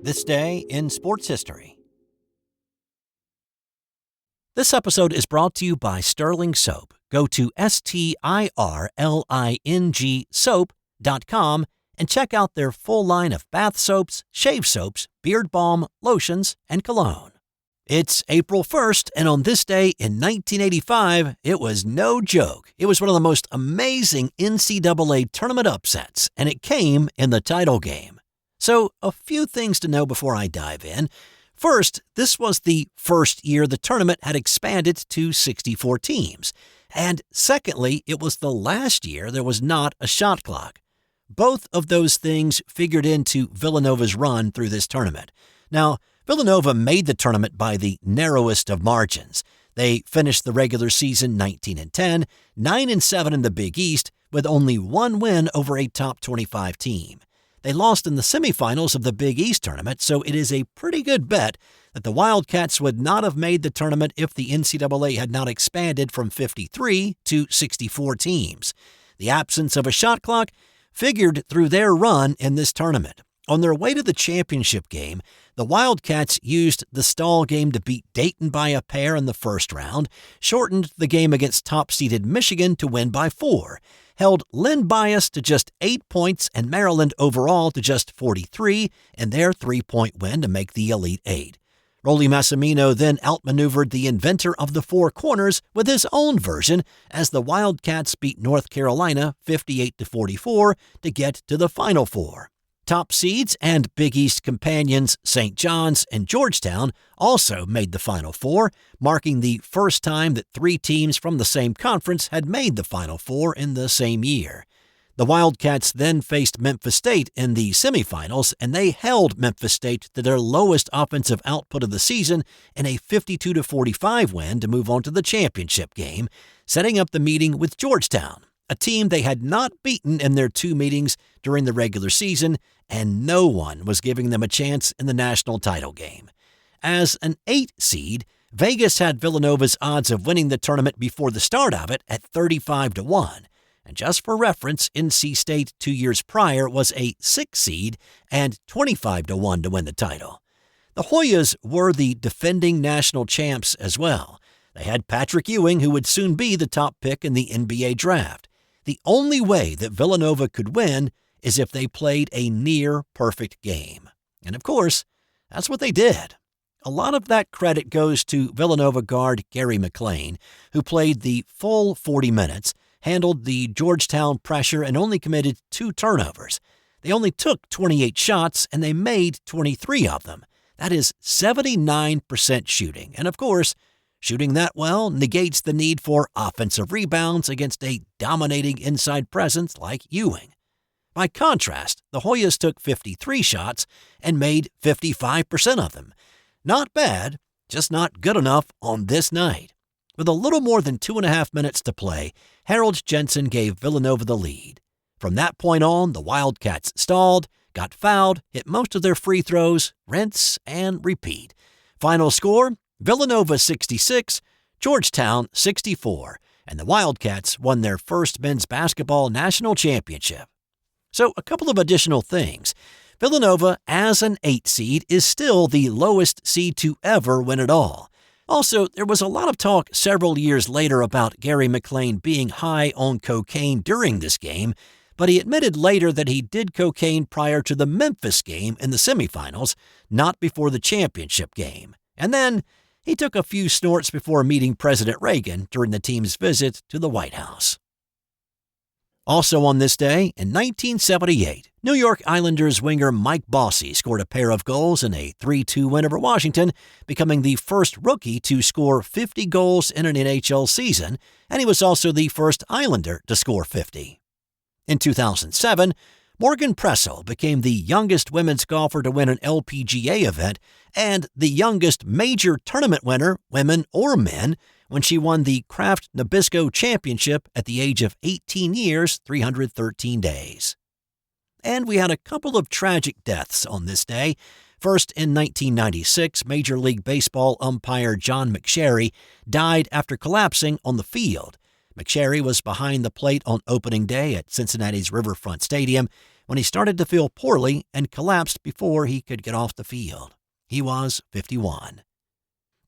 This day in sports history. This episode is brought to you by Sterling Soap. Go to STIRLING soap.com and check out their full line of bath soaps, shave soaps, beard balm, lotions, and cologne. It's April 1st, and on this day in 1985, it was no joke. It was one of the most amazing NCAA tournament upsets, and it came in the title game. So, a few things to know before I dive in. First, this was the first year the tournament had expanded to 64 teams. And secondly, it was the last year there was not a shot clock. Both of those things figured into Villanova's run through this tournament. Now, Villanova made the tournament by the narrowest of margins. They finished the regular season 19-10, 9-7 in the Big East, with only one win over a top 25 team. They lost in the semifinals of the Big East tournament, so it is a pretty good bet that the Wildcats would not have made the tournament if the NCAA had not expanded from 53 to 64 teams. The absence of a shot clock figured through their run in this tournament. On their way to the championship game, the Wildcats used the stall game to beat Dayton by a pair in the first round, shortened the game against top-seeded Michigan to win by 4, held Lynn Bias to just 8 points and Maryland overall to just 43 in their 3-point win to make the Elite Eight. Rolly Massimino then outmaneuvered the inventor of the four corners with his own version as the Wildcats beat North Carolina 58-44 to get to the Final Four. Top seeds and Big East companions St. John's and Georgetown also made the Final Four, marking the first time that 3 teams from the same conference had made the Final Four in the same year. The Wildcats then faced Memphis State in the semifinals, and they held Memphis State to their lowest offensive output of the season in a 52-45 win to move on to the championship game, setting up the meeting with Georgetown, a team they had not beaten in their 2 meetings during the regular season, and no one was giving them a chance in the national title game. As an 8 seed, Vegas had Villanova's odds of winning the tournament before the start of it at 35-1. And just for reference, NC State 2 years prior was a 6 seed and 25-1 to win the title. The Hoyas were the defending national champs as well. They had Patrick Ewing, who would soon be the top pick in the NBA draft. The only way that Villanova could win is if they played a near-perfect game. And of course, that's what they did. A lot of that credit goes to Villanova guard Gary McLean, who played the full 40 minutes, handled the Georgetown pressure, and only committed 2 turnovers. They only took 28 shots, and they made 23 of them. That is 79% shooting. And of course, shooting that well negates the need for offensive rebounds against a dominating inside presence like Ewing. By contrast, the Hoyas took 53 shots and made 55% of them. Not bad, just not good enough on this night. With a little more than 2.5 minutes to play, Harold Jensen gave Villanova the lead. From that point on, the Wildcats stalled, got fouled, hit most of their free throws, rinse, and repeat. Final score, Villanova 66, Georgetown 64, and the Wildcats won their first men's basketball national championship. So a couple of additional things. Villanova, as an 8 seed, is still the lowest seed to ever win it all. Also, there was a lot of talk several years later about Gary McLean being high on cocaine during this game, but he admitted later that he did cocaine prior to the Memphis game in the semifinals, not before the championship game. And then he took a few snorts before meeting President Reagan during the team's visit to the White House. Also on this day, in 1978, New York Islanders winger Mike Bossy scored a pair of goals in a 3-2 win over Washington, becoming the first rookie to score 50 goals in an NHL season, and he was also the first Islander to score 50. In 2007, Morgan Pressel became the youngest women's golfer to win an LPGA event and the youngest major tournament winner, women or men, when she won the Kraft Nabisco Championship at the age of 18 years, 313 days. And we had a couple of tragic deaths on this day. First, in 1996, Major League Baseball umpire John McSherry died after collapsing on the field. McSherry was behind the plate on opening day at Cincinnati's Riverfront Stadium when he started to feel poorly and collapsed before he could get off the field. He was 51.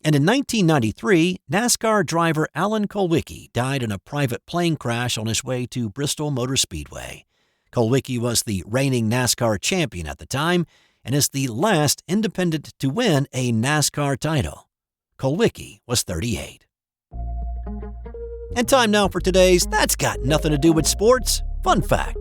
And in 1993, NASCAR driver Alan Kulwicki died in a private plane crash on his way to Bristol Motor Speedway. Kulwicki was the reigning NASCAR champion at the time and is the last independent to win a NASCAR title. Kulwicki was 38. And time now for today's That's Got Nothing to Do with Sports fun fact.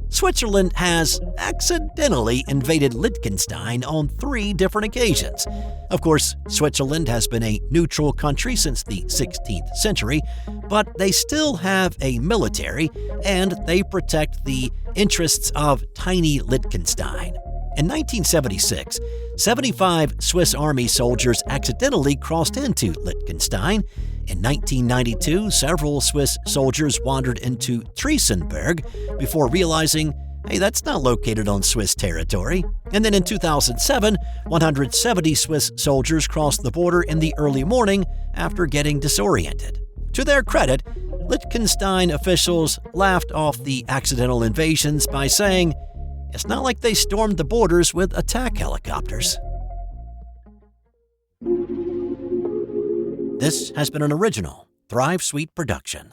Switzerland has accidentally invaded Liechtenstein on 3 different occasions. Of course, Switzerland has been a neutral country since the 16th century, but they still have a military, and they protect the interests of tiny Liechtenstein. In 1976, 75 Swiss Army soldiers accidentally crossed into Liechtenstein. In 1992, several Swiss soldiers wandered into Triesenberg before realizing, hey, that's not located on Swiss territory. And then in 2007, 170 Swiss soldiers crossed the border in the early morning after getting disoriented. To their credit, Liechtenstein officials laughed off the accidental invasions by saying, it's not like they stormed the borders with attack helicopters. This has been an original Thrive Suite production.